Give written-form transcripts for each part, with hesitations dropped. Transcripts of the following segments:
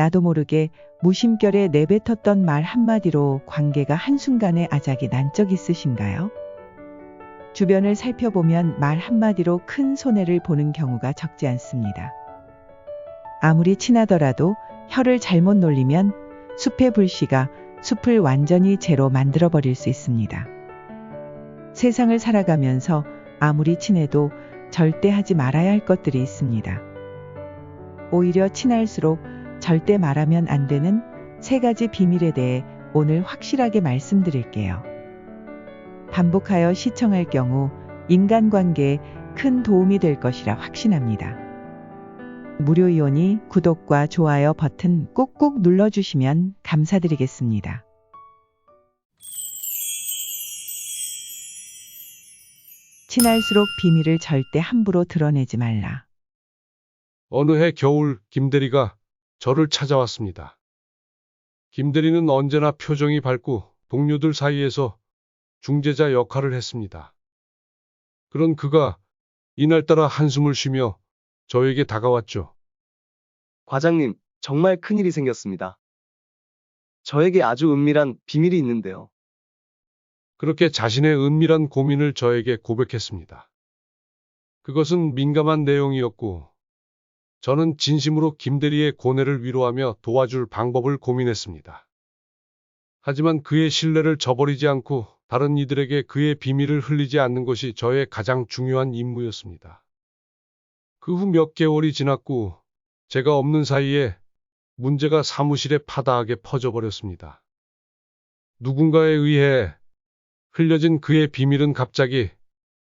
나도 모르게 무심결에 내뱉었던 말 한마디로 관계가 한순간에 아작이 난 적 있으신가요? 주변을 살펴보면 말 한마디로 큰 손해를 보는 경우가 적지 않습니다. 아무리 친하더라도 혀를 잘못 놀리면 숲의 불씨가 숲을 완전히 재로 만들어버릴 수 있습니다. 세상을 살아가면서 아무리 친해도 절대 하지 말아야 할 것들이 있습니다. 오히려 친할수록 절대 말하면 안 되는 3가지 비밀에 대해 오늘 확실하게 말씀드릴게요. 반복하여 시청할 경우 인간관계에 큰 도움이 될 것이라 확신합니다. 무료이오니 구독과 좋아요 버튼 꼭꼭 눌러주시면 감사드리겠습니다. 친할수록 비밀을 절대 함부로 드러내지 말라. 어느 해 겨울 김대리가 저를 찾아왔습니다. 김대리는 언제나 표정이 밝고 동료들 사이에서 중재자 역할을 했습니다. 그런 그가 이날따라 한숨을 쉬며 저에게 다가왔죠. 과장님, 정말 큰일이 생겼습니다. 저에게 아주 은밀한 비밀이 있는데요. 그렇게 자신의 은밀한 고민을 저에게 고백했습니다. 그것은 민감한 내용이었고 저는 진심으로 김대리의 고뇌를 위로하며 도와줄 방법을 고민했습니다. 하지만 그의 신뢰를 저버리지 않고 다른 이들에게 그의 비밀을 흘리지 않는 것이 저의 가장 중요한 임무였습니다. 그 후 몇 개월이 지났고 제가 없는 사이에 문제가 사무실에 파다하게 퍼져버렸습니다. 누군가에 의해 흘려진 그의 비밀은 갑자기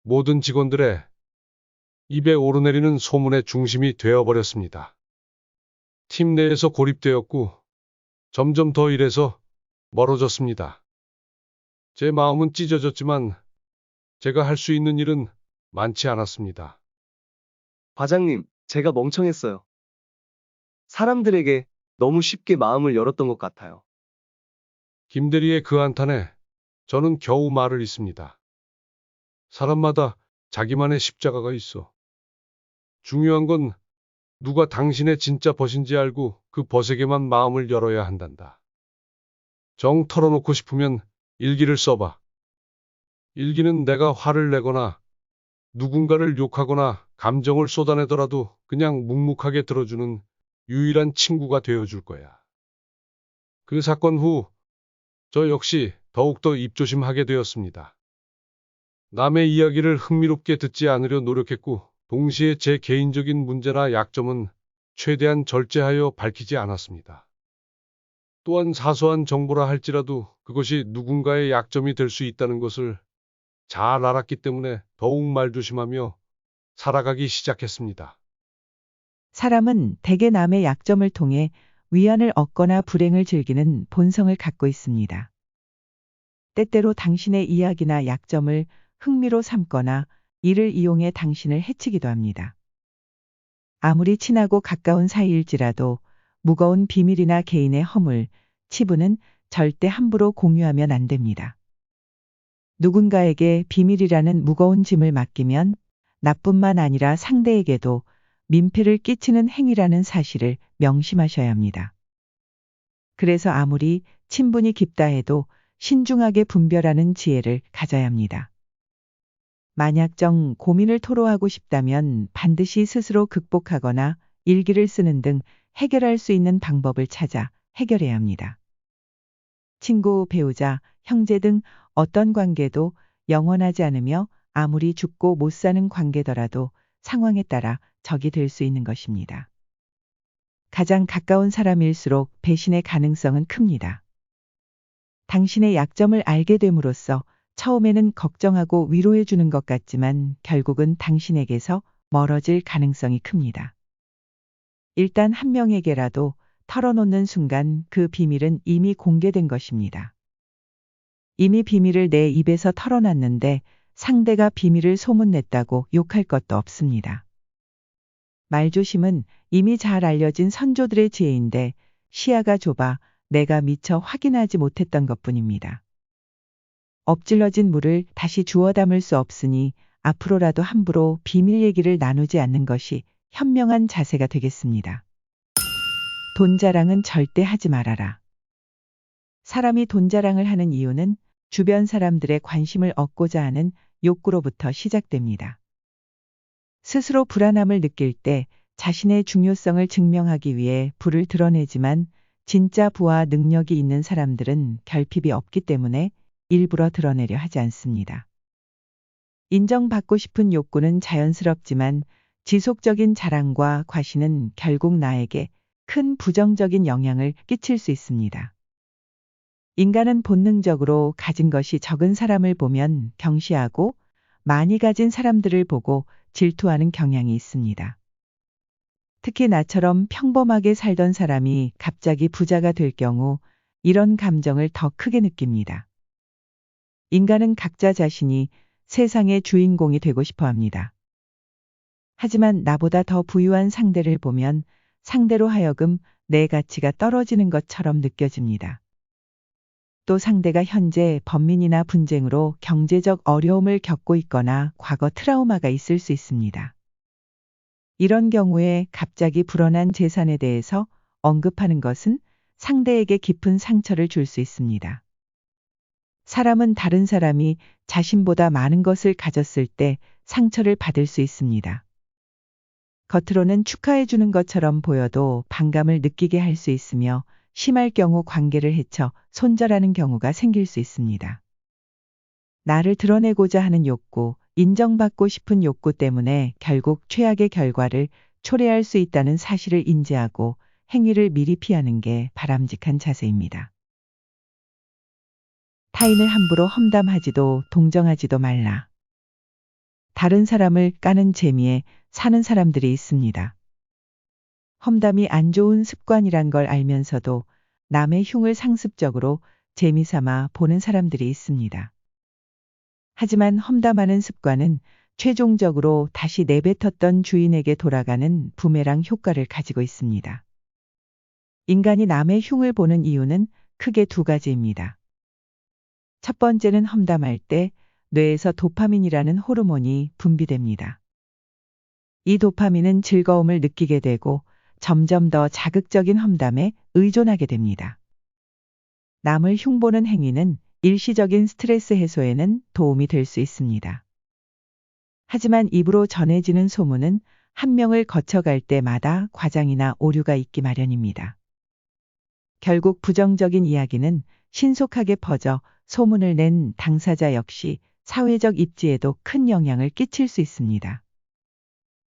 모든 직원들의 입에 오르내리는 소문의 중심이 되어버렸습니다. 팀 내에서 고립되었고 점점 더 일에서 멀어졌습니다. 제 마음은 찢어졌지만 제가 할 수 있는 일은 많지 않았습니다. 과장님, 제가 멍청했어요. 사람들에게 너무 쉽게 마음을 열었던 것 같아요. 김대리의 그 한탄에 저는 겨우 말을 잇습니다. 사람마다 자기만의 십자가가 있어. 중요한 건 누가 당신의 진짜 벗인지 알고 그 벗에게만 마음을 열어야 한단다. 정 털어놓고 싶으면 일기를 써봐. 일기는 내가 화를 내거나 누군가를 욕하거나 감정을 쏟아내더라도 그냥 묵묵하게 들어주는 유일한 친구가 되어줄 거야. 그 사건 후 저 역시 더욱더 입조심하게 되었습니다. 남의 이야기를 흥미롭게 듣지 않으려 노력했고 동시에 제 개인적인 문제나 약점은 최대한 절제하여 밝히지 않았습니다. 또한 사소한 정보라 할지라도 그것이 누군가의 약점이 될 수 있다는 것을 잘 알았기 때문에 더욱 말조심하며 살아가기 시작했습니다. 사람은 대개 남의 약점을 통해 위안을 얻거나 불행을 즐기는 본성을 갖고 있습니다. 때때로 당신의 이야기나 약점을 흥미로 삼거나 이를 이용해 당신을 해치기도 합니다. 아무리 친하고 가까운 사이일지라도 무거운 비밀이나 개인의 허물, 치부는 절대 함부로 공유하면 안 됩니다. 누군가에게 비밀이라는 무거운 짐을 맡기면 나뿐만 아니라 상대에게도 민폐를 끼치는 행위라는 사실을 명심하셔야 합니다. 그래서 아무리 친분이 깊다 해도 신중하게 분별하는 지혜를 가져야 합니다. 만약 정 고민을 토로하고 싶다면 반드시 스스로 극복하거나 일기를 쓰는 등 해결할 수 있는 방법을 찾아 해결해야 합니다. 친구, 배우자, 형제 등 어떤 관계도 영원하지 않으며 아무리 죽고 못 사는 관계더라도 상황에 따라 적이 될 수 있는 것입니다. 가장 가까운 사람일수록 배신의 가능성은 큽니다. 당신의 약점을 알게 됨으로써 처음에는 걱정하고 위로해 주는 것 같지만 결국은 당신에게서 멀어질 가능성이 큽니다. 일단 한 명에게라도 털어놓는 순간 그 비밀은 이미 공개된 것입니다. 이미 비밀을 내 입에서 털어놨는데 상대가 비밀을 소문냈다고 욕할 것도 없습니다. 말조심은 이미 잘 알려진 선조들의 지혜인데 시야가 좁아 내가 미처 확인하지 못했던 것뿐입니다. 엎질러진 물을 다시 주워 담을 수 없으니 앞으로라도 함부로 비밀 얘기를 나누지 않는 것이 현명한 자세가 되겠습니다. 돈 자랑은 절대 하지 말아라. 사람이 돈 자랑을 하는 이유는 주변 사람들의 관심을 얻고자 하는 욕구로부터 시작됩니다. 스스로 불안함을 느낄 때 자신의 중요성을 증명하기 위해 부를 드러내지만 진짜 부와 능력이 있는 사람들은 결핍이 없기 때문에 일부러 드러내려 하지 않습니다. 인정받고 싶은 욕구는 자연스럽지만 지속적인 자랑과 과시는 결국 나에게 큰 부정적인 영향을 끼칠 수 있습니다. 인간은 본능적으로 가진 것이 적은 사람을 보면 경시하고 많이 가진 사람들을 보고 질투하는 경향이 있습니다. 특히 나처럼 평범하게 살던 사람이 갑자기 부자가 될 경우 이런 감정을 더 크게 느낍니다. 인간은 각자 자신이 세상의 주인공이 되고 싶어 합니다. 하지만 나보다 더 부유한 상대를 보면 상대로 하여금 내 가치가 떨어지는 것처럼 느껴집니다. 또 상대가 현재 번민이나 분쟁으로 경제적 어려움을 겪고 있거나 과거 트라우마가 있을 수 있습니다. 이런 경우에 갑자기 불어난 재산에 대해서 언급하는 것은 상대에게 깊은 상처를 줄 수 있습니다. 사람은 다른 사람이 자신보다 많은 것을 가졌을 때 상처를 받을 수 있습니다. 겉으로는 축하해 주는 것처럼 보여도 반감을 느끼게 할 수 있으며 심할 경우 관계를 해쳐 손절하는 경우가 생길 수 있습니다. 나를 드러내고자 하는 욕구, 인정받고 싶은 욕구 때문에 결국 최악의 결과를 초래할 수 있다는 사실을 인지하고 행위를 미리 피하는 게 바람직한 자세입니다. 타인을 함부로 험담하지도 동정하지도 말라. 다른 사람을 까는 재미에 사는 사람들이 있습니다. 험담이 안 좋은 습관이란 걸 알면서도 남의 흉을 상습적으로 재미삼아 보는 사람들이 있습니다. 하지만 험담하는 습관은 최종적으로 다시 내뱉었던 주인에게 돌아가는 부메랑 효과를 가지고 있습니다. 인간이 남의 흉을 보는 이유는 크게 두 가지입니다. 첫 번째는 험담할 때 뇌에서 도파민이라는 호르몬이 분비됩니다. 이 도파민은 즐거움을 느끼게 되고 점점 더 자극적인 험담에 의존하게 됩니다. 남을 흉보는 행위는 일시적인 스트레스 해소에는 도움이 될 수 있습니다. 하지만 입으로 전해지는 소문은 한 명을 거쳐갈 때마다 과장이나 오류가 있기 마련입니다. 결국 부정적인 이야기는 신속하게 퍼져 소문을 낸 당사자 역시 사회적 입지에도 큰 영향을 끼칠 수 있습니다.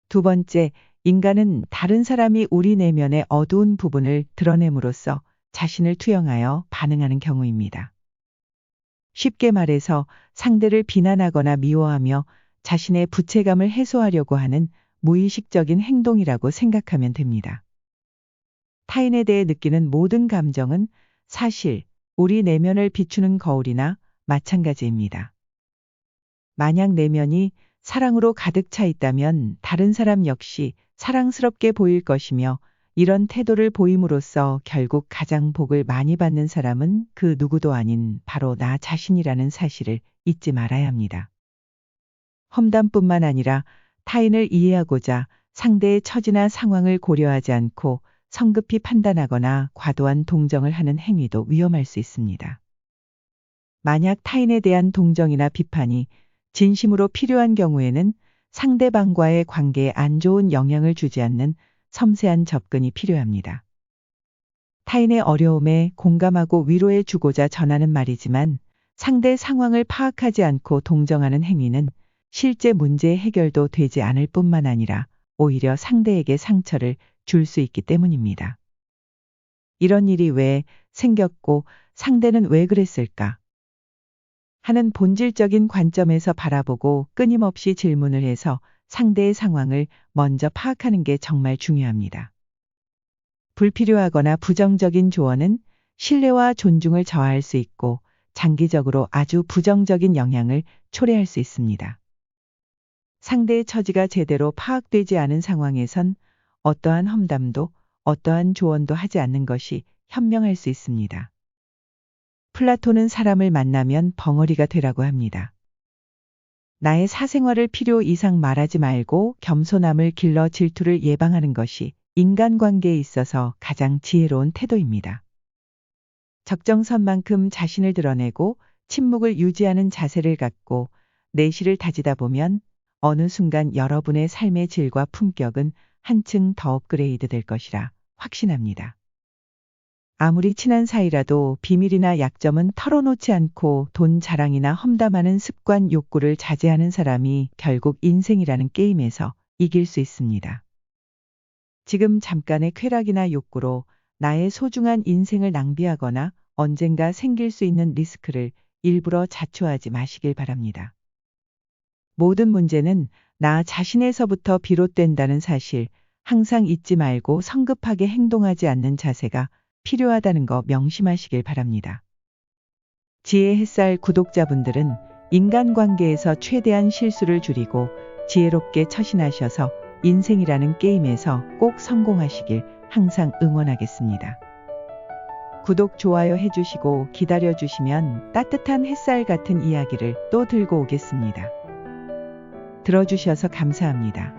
두 번째, 인간은 다른 사람이 우리 내면의 어두운 부분을 드러냄으로써 자신을 투영하여 반응하는 경우입니다. 쉽게 말해서 상대를 비난하거나 미워하며 자신의 부채감을 해소하려고 하는 무의식적인 행동이라고 생각하면 됩니다. 타인에 대해 느끼는 모든 감정은 사실 우리 내면을 비추는 거울이나 마찬가지입니다. 만약 내면이 사랑으로 가득 차 있다면 다른 사람 역시 사랑스럽게 보일 것이며 이런 태도를 보임으로써 결국 가장 복을 많이 받는 사람은 그 누구도 아닌 바로 나 자신이라는 사실을 잊지 말아야 합니다. 험담뿐만 아니라 타인을 이해하고자 상대의 처지나 상황을 고려하지 않고 성급히 판단하거나 과도한 동정을 하는 행위도 위험할 수 있습니다. 만약 타인에 대한 동정이나 비판이 진심으로 필요한 경우에는 상대방과의 관계에 안 좋은 영향을 주지 않는 섬세한 접근이 필요합니다. 타인의 어려움에 공감하고 위로해 주고자 전하는 말이지만 상대 상황을 파악하지 않고 동정하는 행위는 실제 문제의 해결도 되지 않을 뿐만 아니라 오히려 상대에게 상처를 줄 수 있기 때문입니다. 이런 일이 왜 생겼고 상대는 왜 그랬을까? 하는 본질적인 관점에서 바라보고 끊임없이 질문을 해서 상대의 상황을 먼저 파악하는 게 정말 중요합니다. 불필요하거나 부정적인 조언은 신뢰와 존중을 저하할 수 있고 장기적으로 아주 부정적인 영향을 초래할 수 있습니다. 상대의 처지가 제대로 파악되지 않은 상황에선 어떠한 험담도 어떠한 조언도 하지 않는 것이 현명할 수 있습니다. 플라톤은 사람을 만나면 벙어리가 되라고 합니다. 나의 사생활을 필요 이상 말하지 말고 겸손함을 길러 질투를 예방하는 것이 인간관계에 있어서 가장 지혜로운 태도입니다. 적정선만큼 자신을 드러내고 침묵을 유지하는 자세를 갖고 내실을 다지다 보면 어느 순간 여러분의 삶의 질과 품격은 한층 더 업그레이드 될 것이라 확신합니다. 아무리 친한 사이라도 비밀이나 약점은 털어놓지 않고 돈 자랑이나 험담하는 습관 욕구를 자제하는 사람이 결국 인생이라는 게임에서 이길 수 있습니다. 지금 잠깐의 쾌락이나 욕구로 나의 소중한 인생을 낭비하거나 언젠가 생길 수 있는 리스크를 일부러 자초하지 마시길 바랍니다. 모든 문제는 나 자신에서부터 비롯된다는 사실 항상 잊지 말고 성급하게 행동하지 않는 자세가 필요하다는 거 명심하시길 바랍니다. 지혜 햇살 구독자분들은 인간관계에서 최대한 실수를 줄이고 지혜롭게 처신하셔서 인생이라는 게임에서 꼭 성공하시길 항상 응원하겠습니다. 구독, 좋아요 해주시고 기다려주시면 따뜻한 햇살 같은 이야기를 또 들고 오겠습니다. 들어주셔서 감사합니다.